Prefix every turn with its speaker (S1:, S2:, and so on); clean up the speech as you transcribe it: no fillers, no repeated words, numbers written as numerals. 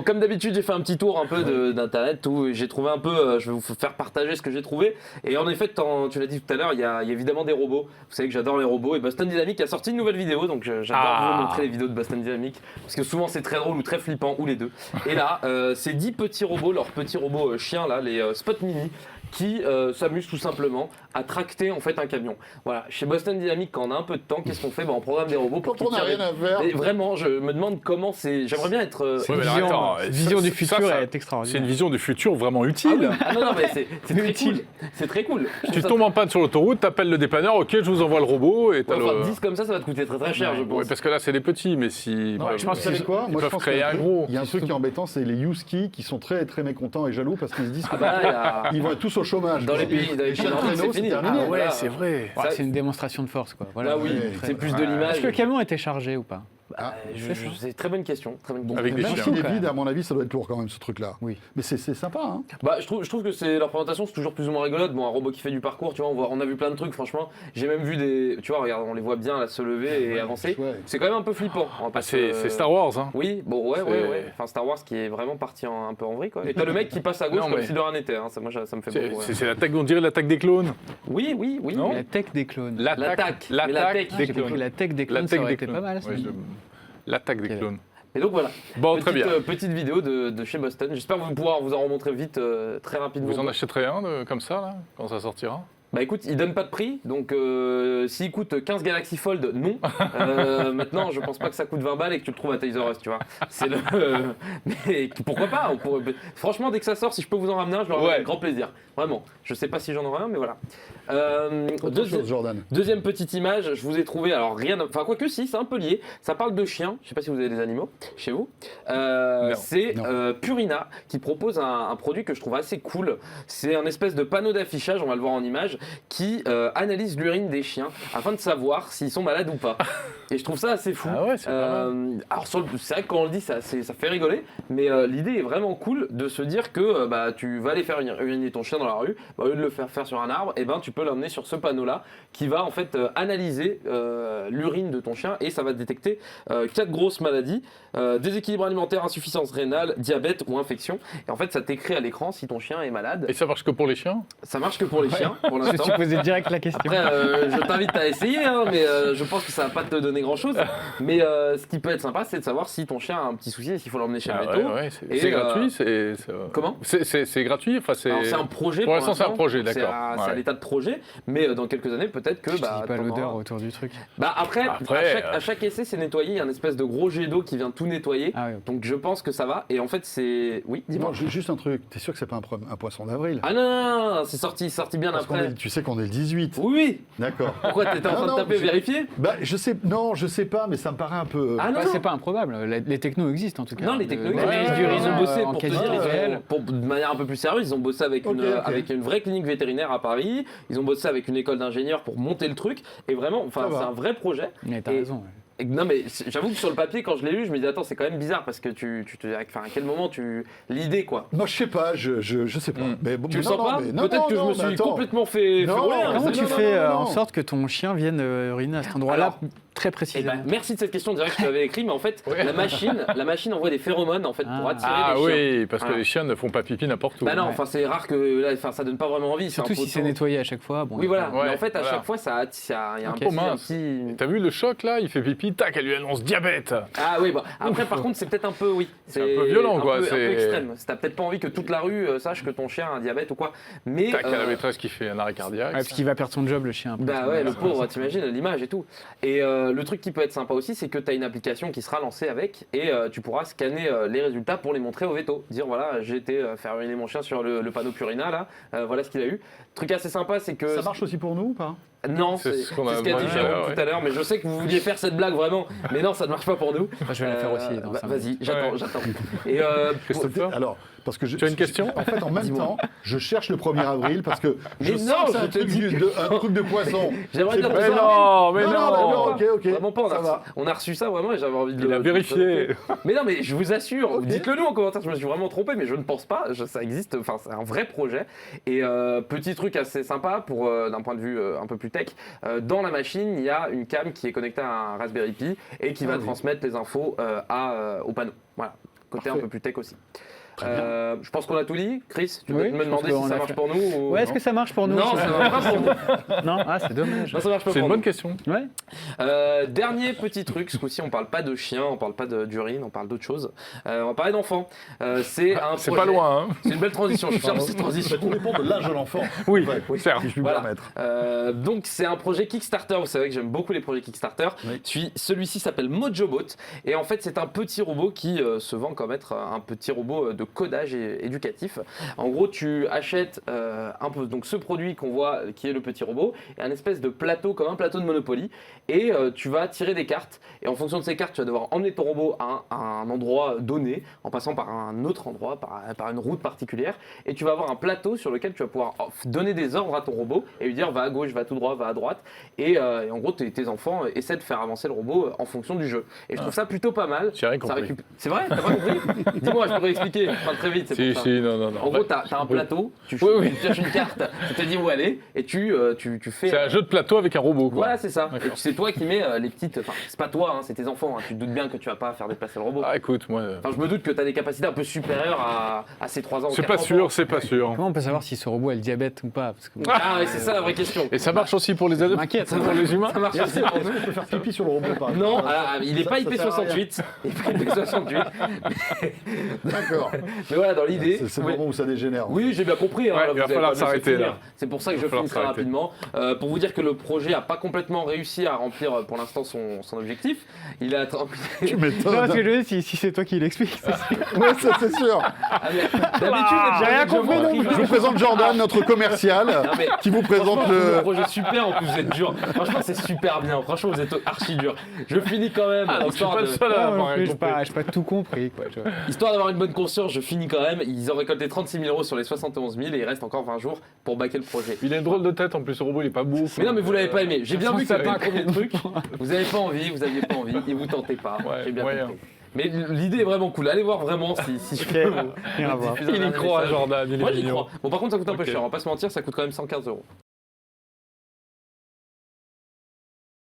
S1: Comme d'habitude, j'ai fait un petit tour un peu d'internet où j'ai trouvé un peu. Je vais vous faire partager ce que j'ai trouvé. Et en effet, tu l'as dit tout à l'heure, il y a évidemment des robots. Vous savez que j'adore les robots. Et Boston Dynamics a sorti une nouvelle vidéo, donc j'adore vous montrer les vidéos de Boston Dynamics parce que souvent c'est très drôle ou très flippant ou les deux. Et là, c'est 10 petits robots, leurs petits robots chiens là, les Spot Mini, qui s'amusent tout simplement à tracter en fait un camion. Voilà, chez Boston Dynamics, quand on a un peu de temps, qu'est-ce qu'on fait? On programme des robots pour
S2: Quand on n'a rien à faire.
S1: Et vraiment, je me demande comment c'est. J'aimerais bien être.
S3: Ouais, mais alors, attends,
S4: vision du futur
S3: ça,
S4: est
S3: c'est
S4: extraordinaire.
S3: une vision du futur vraiment utile.
S1: Ah non, mais c'est très cool. C'est très cool.
S3: Tu tombes en panne sur l'autoroute, t'appelles le dépanneur, ok, je vous envoie le robot et t'as
S1: Enfin,
S3: le...
S1: 10 comme ça va te coûter très très cher, je pense.
S3: Ouais, parce que là, c'est des petits, mais si...
S2: Non,
S3: bah,
S2: je pense
S3: ils
S2: que c'est quoi? Moi, je
S3: peuvent
S2: pense
S3: créer
S2: qu'il y a
S3: un gros.
S2: Il y a un truc qui est embêtant, c'est les Yuski qui sont très très mécontents et jaloux parce qu'ils se disent que
S1: Il
S2: ils vont être tous au chômage.
S1: Dans
S2: quoi.
S1: les pays
S2: Chien de
S1: nordiques,
S2: traîneau,
S1: c'est fini.
S2: terminé.
S1: Ah, voilà.
S3: c'est vrai.
S4: Ouais, c'est une démonstration de force, quoi. Voilà.
S1: Là, oui, c'est plus de l'image.
S4: Est-ce que le camion était chargé ou pas?
S1: C'est une très bonne question. Très bonne question.
S3: Avec des
S2: Même
S3: chiens.
S2: s'il est
S4: quand
S2: vide,
S4: même.
S2: à mon avis, ça doit être lourd quand même ce truc-là.
S4: Oui.
S2: Mais c'est sympa, hein.
S1: Bah, je trouve que leur présentation c'est toujours plus ou moins rigolote. Bon, un robot qui fait du parcours, tu vois, on a vu plein de trucs. Franchement, j'ai même vu des, tu vois, regarde, on les voit bien là, se lever et avancer.
S2: chouette.
S1: C'est quand même un peu flippant. On va pas
S3: Ah, c'est Star Wars, hein.
S1: Oui, bon, ouais.
S3: C'est-
S1: Enfin, Star Wars qui est vraiment parti un peu en vrille, quoi. Et t'as le mec qui passe à gauche
S3: Non,
S1: comme
S3: mais-
S1: si de rien n'était. Hein. Ça, moi, ça me fait beaucoup. Ouais.
S3: C'est l'attaque, on dirait l'attaque des clones.
S1: Oui.
S3: Non.
S4: La tech des clones.
S1: L'attaque. Mais la tech.
S4: Ah,
S3: des
S4: j'ai compris,
S3: clones.
S4: la tech des clones, ça aurait été pas mal. Ça.
S3: Ouais, l'attaque des
S4: Ok.
S3: clones.
S1: Et donc voilà.
S3: Bon, très bien.
S1: Petite vidéo de chez Boston. J'espère pouvoir vous en remontrer vite, très rapidement.
S3: Vous en achèterez un comme ça, là, quand ça sortira?
S1: Bah écoute, il donne pas de prix, donc s'il coûte 15 Galaxy Fold, non. Maintenant, je pense pas que ça coûte 20 balles et que tu le trouves à Toys R Us, tu vois. C'est le... Mais pourquoi pas Franchement, dès que ça sort, si je peux vous en ramener un, je le ramène avec grand plaisir. Vraiment. Je sais pas si j'en aurai un, mais voilà.
S2: Autre chose, Jordan.
S1: Deuxième petite image, je vous ai trouvé, alors rien, enfin quoique si, c'est un peu lié, ça parle de chiens, je sais pas si vous avez des animaux chez vous, c'est Purina qui propose un produit que je trouve assez cool, c'est un espèce de panneau d'affichage, on va le voir en image, qui analyse l'urine des chiens afin de savoir s'ils sont malades ou pas. Et je trouve ça assez fou.
S3: Ah ouais, c'est pas mal.
S1: Alors c'est vrai que quand on le dit, ça fait rigoler, mais l'idée est vraiment cool de se dire que tu vas aller faire uriner ton chien dans la rue, au lieu de le faire sur un arbre, et ben tu peux l'emmener sur ce panneau-là qui va en fait analyser l'urine de ton chien et ça va détecter 4 grosses maladies, déséquilibre alimentaire, insuffisance rénale, diabète ou infection. Et en fait, ça t'écrit à l'écran si ton chien est malade.
S3: Et ça marche que pour les chiens?
S1: Ça marche que pour les chiens pour
S4: Je
S1: l'instant.
S4: suis posé direct la question.
S1: Après, je t'invite à essayer, hein, mais je pense que ça va pas te donner grand-chose. Mais ce qui peut être sympa, c'est de savoir si ton chien a un petit souci et s'il faut l'emmener chez le veto.
S3: Ouais,
S1: Et,
S3: c'est gratuit.
S1: Comment
S3: C'est gratuit. Enfin,
S1: Alors, c'est un projet.
S3: Pour l'instant, c'est un projet,
S1: donc
S3: d'accord.
S1: C'est à l'état de projet, mais dans quelques années, peut-être que.
S4: Je dis pas
S1: t'en
S4: l'odeur
S1: auras.
S4: autour du truc.
S1: Après,
S3: Après,
S1: à chaque essai, c'est nettoyé. Il y a un espèce de gros jet d'eau qui vient tout nettoyer.
S4: Ah oui, ok.
S1: Donc je pense que ça va. Et en fait, c'est. Oui, dis-moi.
S2: Non, juste un truc. T'es sûr que c'est pas un poisson d'avril?
S1: Ah non, c'est sorti bien
S2: Parce qu'on
S1: après.
S2: tu sais qu'on est le 18.
S1: Oui.
S2: D'accord.
S1: Pourquoi t'étais en train de taper, vérifier?
S2: Bah, je sais pas, mais ça me paraît un peu.
S1: Ah non,
S4: Ouais, c'est pas improbable. Les technos existent en tout cas.
S1: Non, les technologies,
S4: L'analyse
S2: ouais,
S4: d'urine
S1: ils ont bossé
S4: en
S1: pour te
S4: qualité
S1: dire,
S4: réelle.
S1: de manière un peu plus sérieuse, ils ont bossé avec,
S2: Ok.
S1: avec une vraie clinique vétérinaire à Paris, ils ont bossé avec une école d'ingénieurs pour monter le truc, et vraiment,
S2: Ça va.
S1: c'est un vrai projet.
S4: Mais t'as
S1: Et-
S4: raison. Ouais.
S1: Non mais j'avoue que sur le papier, quand je l'ai lu, je me dis attends, c'est quand même bizarre parce que tu te dis, enfin, à quel moment l'idée quoi.
S2: Moi, je sais pas, je sais pas. Mais bon,
S1: Tu le
S2: non,
S1: sens
S2: non,
S1: pas?
S2: mais non,
S1: Peut-être
S2: non,
S1: que je
S2: non,
S1: me
S2: mais
S1: suis
S2: attends.
S1: complètement fait
S2: Non,
S1: rouler.
S2: non,
S4: Comment
S2: non,
S4: tu
S2: non,
S4: fais
S2: non, non.
S4: en sorte que ton chien vienne uriner à cet endroit-là
S1: Alors,
S4: très
S1: Eh
S4: précisément?
S1: ben, merci de cette question, direct que je t'avais écrit, mais en fait,
S3: Ouais.
S1: la machine envoie des phéromones en fait pour
S4: Ah.
S1: attirer
S3: Ah
S1: les chiens.
S3: oui, parce que
S1: Voilà.
S3: les chiens ne font pas pipi n'importe où.
S1: Bah non,
S4: Ouais.
S1: enfin c'est rare que là, enfin, ça donne pas vraiment envie.
S4: Surtout
S1: c'est un
S4: si c'est
S1: poteau.
S4: nettoyé à chaque fois. Bon,
S1: Oui voilà,
S3: Ouais,
S1: mais en fait à
S3: voilà.
S1: chaque fois ça il y a
S4: Ok.
S1: un
S3: Mince.
S1: petit.
S3: T'as vu le choc là? Il fait pipi, tac, elle lui annonce diabète.
S1: Ah oui, bah, après par contre c'est peut-être un peu
S3: C'est un peu violent, quoi,
S1: un peu
S3: c'est-
S1: extrême. T'as peut-être pas envie que toute la rue sache que ton chien a un diabète ou quoi. Mais
S3: Tac, à la maîtresse qui fait un arrêt cardiaque.
S4: Ouais, parce qu'il va perdre son job, le chien. après.
S1: bah ouais, le pauvre, t'imagines l'image et tout. Et le truc qui peut être sympa aussi, c'est que tu as une application qui sera lancée avec et tu pourras scanner les résultats pour les montrer au veto. Dire voilà, j'ai été faire uriner mon chien sur le panneau Purina là, voilà ce qu'il a eu. Truc assez sympa, c'est que
S2: Ça marche aussi pour nous ou pas?
S1: non,
S3: C'est
S1: c'est
S3: ce qu'on a
S1: ce qu'a dit
S3: demandé,
S1: Jérôme
S3: ouais.
S1: tout à l'heure, mais je sais que vous vouliez faire cette blague vraiment, mais non, ça ne marche pas pour nous.
S4: Je vais la faire aussi. dans cinq minutes.
S1: Vas-y, j'attends. Et
S3: Christopher,
S2: Alors, parce que
S3: tu as une question?
S2: En fait, en même
S1: Dis-moi.
S2: temps, je cherche le 1er avril parce que
S1: Mais
S2: je
S1: non,
S2: sens que c'est
S1: je
S2: un
S1: te
S2: truc,
S1: dis
S2: un truc de poisson.
S1: J'aimerais
S2: C'est
S1: bien
S2: pour
S1: te
S2: ça.
S1: dire.
S3: mais
S2: Non,
S3: non,
S2: d'accord, ok.
S1: Vraiment pas,
S2: Ça va.
S1: on a reçu ça vraiment et j'avais envie de
S3: Il
S1: le
S3: a vérifié.
S1: Mais non, mais je vous assure,
S2: Ok.
S1: dites-le nous en commentaire, je me suis vraiment trompé, mais je ne pense pas, ça existe, enfin c'est un vrai projet. Et petit truc assez sympa pour d'un point de vue un peu plus tech, dans la machine, il y a une cam qui est connectée à un Raspberry Pi et qui va
S2: oui.
S1: transmettre les infos au panneau. Voilà. côté un
S2: Parfait.
S1: peu plus tech aussi.
S2: Très bien.
S1: Je pense qu'on a tout dit. Chris, tu peux
S4: Oui,
S1: me
S4: je pense
S1: demander si
S4: qu'on
S1: ça
S4: a
S1: marche
S4: fait.
S1: pour nous ou...
S4: Ouais, est-ce que ça marche pour nous
S1: Non, ça marche pas pour nous.
S4: Non, ah, c'est dommage.
S1: Non, ça marche pas
S3: C'est
S1: pour
S3: une bonne
S1: nous.
S3: question.
S4: Ouais.
S1: Dernier petit truc, ce coup-ci on parle pas de chien, on parle pas d'urine, on parle d'autre chose. On va parler d'enfants. C'est un
S3: C'est
S1: projet-
S3: pas loin, hein.
S1: C'est une belle transition, je suis fier de cette transition.
S2: Ça tout dépend de l'âge de l'enfant.
S3: Oui,
S2: Ouais,
S3: certes.
S2: si je puis me
S1: Voilà.
S2: permettre.
S1: Donc c'est un projet Kickstarter, vous savez que j'aime beaucoup les projets Kickstarter.
S2: Oui.
S1: Celui-ci s'appelle Mojobot et en fait c'est un petit robot qui se vend comme être un petit robot de codage éducatif. En gros tu achètes un peu donc ce produit qu'on voit qui est le petit robot et un espèce de plateau comme un plateau de Monopoly et tu vas tirer des cartes et en fonction de ces cartes tu vas devoir emmener ton robot à un endroit donné en passant par un autre endroit, par une route particulière et tu vas avoir un plateau sur lequel tu vas pouvoir donner des ordres à ton robot et lui dire va à gauche, va tout droit, va à droite et en gros tes enfants essaient de faire avancer le robot en fonction du jeu et je trouve ça plutôt pas mal.
S3: J'ai rien
S1: Ça
S3: compris.
S1: C'est vrai, t'as pas compris? Dis-moi, je pourrais expliquer, pas très vite, c'est
S3: Si,
S1: pour ça.
S3: si, non.
S1: En gros, t'as un plateau, tu cherches une carte, tu te dis où aller et tu fais.
S3: C'est un jeu de plateau avec un robot, quoi.
S1: Voilà, c'est ça. Et
S3: D'accord.
S1: c'est toi qui mets les petites. Enfin, c'est pas toi, hein, c'est tes enfants. hein. Tu te doutes bien que tu vas pas faire déplacer le robot.
S3: Ah, écoute, moi.
S1: Enfin, je me doute que tu as des capacités un peu supérieures à ces 3 ans. ou
S3: C'est
S1: 4
S3: pas
S1: enfants.
S3: sûr, c'est pas sûr.
S4: Comment on peut savoir si ce robot a le diabète ou pas? Parce que bon,
S1: Ah, ouais, c'est ça la vraie question.
S3: Et ça marche aussi pour les adultes,
S4: m'inquiète,
S3: pour les humains.
S1: Ça marche aussi pour nous.
S2: On peut faire pipi sur le robot, par exemple.
S1: Non, il est
S2: Ça-
S1: pas
S2: ça sert à rien.
S1: IP68. Il est pas IP68.
S2: D'accord.
S1: Mais voilà, dans l'idée.
S2: C'est le
S1: oui.
S2: moment où ça dégénère.
S1: Oui, j'ai bien compris. hein,
S3: Ouais,
S1: là,
S3: il va
S1: vous avez
S3: falloir
S1: pas me laissé
S3: s'arrêter,
S1: finir.
S3: là.
S1: C'est pour ça que
S3: Il
S1: je
S3: va falloir
S1: finis très
S3: s'arrêter.
S1: rapidement. Pour vous dire que le projet n'a pas complètement réussi à remplir pour l'instant son objectif. Il a
S2: Tu
S4: non,
S2: m'étonnes.
S4: parce que je veux dire, si c'est toi qui l'explique,
S2: Ouais, ça c'est sûr.
S1: Ah, mais d'habitude,
S4: j'ai rien compris, non
S2: Je vous présente Jordan, notre commercial,
S1: mais
S2: qui vous présente
S1: franchement,
S2: le.
S1: projet super, en plus vous êtes dur. Franchement, c'est super bien. Franchement, vous êtes archi dur. Je finis quand même,
S3: Ah, donc je suis
S1: histoire
S3: pas le
S1: de-
S3: seul à avoir rien
S4: je
S3: compris.
S4: n'ai pas tout compris. Quoi, tu vois.
S1: histoire d'avoir une bonne conscience, je finis quand même. Ils ont récolté 36 000 € sur les 71 000 et il reste encore 20 jours pour baquer le projet.
S3: Il a une drôle de tête, en plus, ce robot, il est pas beau.
S1: Mais non, mais vous l'avez pas aimé. J'ai bien vu que
S3: ça
S1: c'était un
S3: va.
S1: premier truc. Vous avez pas envie, vous aviez pas envie et vous tentez pas.
S3: Ouais,
S1: J'ai bien
S3: moyen.
S1: compris. Mais l'idée est vraiment cool. Allez voir vraiment si je peux vous
S4: Rien à voir.
S1: diffuser un
S3: Il y
S1: dernier
S3: croit,
S1: message.
S3: Jordan, il est
S1: Moi j'y
S3: mignon.
S1: crois. Bon par contre ça coûte un peu
S3: Ok.
S1: cher, on va pas se mentir, ça coûte quand même 115 €.